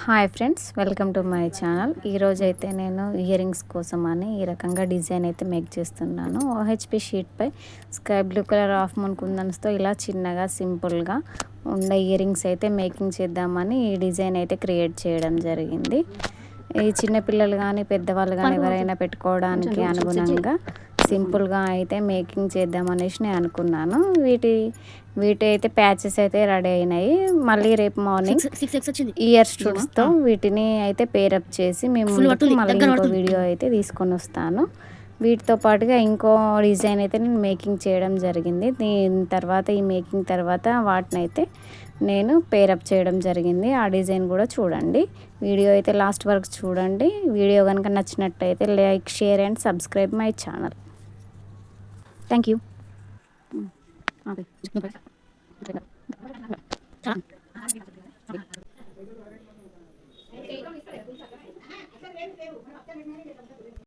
Hi friends, welcome to my channel. ఈరోజైతే నేను ear rings కోసం అని ఈ రకంగా డిజైన్ అయితే మేక్ చేస్తున్నాను. ఓహెచ్పి షీట్పై sky blue colour half moon కుందన్స్తో ఇలా చిన్నగా సింపుల్గా ఉండే ఇయర్ రింగ్స్ అయితే మేకింగ్ చేద్దామని ఈ డిజైన్ అయితే క్రియేట్ చేయడం జరిగింది. ఈ చిన్నపిల్లలు కానీ పెద్దవాళ్ళు కానీ ఎవరైనా పెట్టుకోవడానికి అనుగుణంగా సింపుల్గా అయితే మేకింగ్ చేద్దామనేసి నేను అనుకున్నాను. వీటి అయితే ప్యాచెస్ అయితే రెడీ అయినాయి. మళ్ళీ రేపు మార్నింగ్ ఇయర్ స్టూడ్స్తో వీటిని అయితే పేరప్ చేసి మేము మళ్ళీ ఇంకో వీడియో అయితే తీసుకొని వస్తాను. వీటితో పాటుగా ఇంకో డిజైన్ అయితే నేను మేకింగ్ చేయడం జరిగింది. దీని తర్వాత ఈ మేకింగ్ తర్వాత వాటిని అయితే నేను పేరప్ చేయడం జరిగింది. ఆ డిజైన్ కూడా చూడండి. వీడియో అయితే లాస్ట్ వరకు చూడండి. వీడియో కనుక నచ్చినట్టయితే like, share and subscribe my channel. Thank you.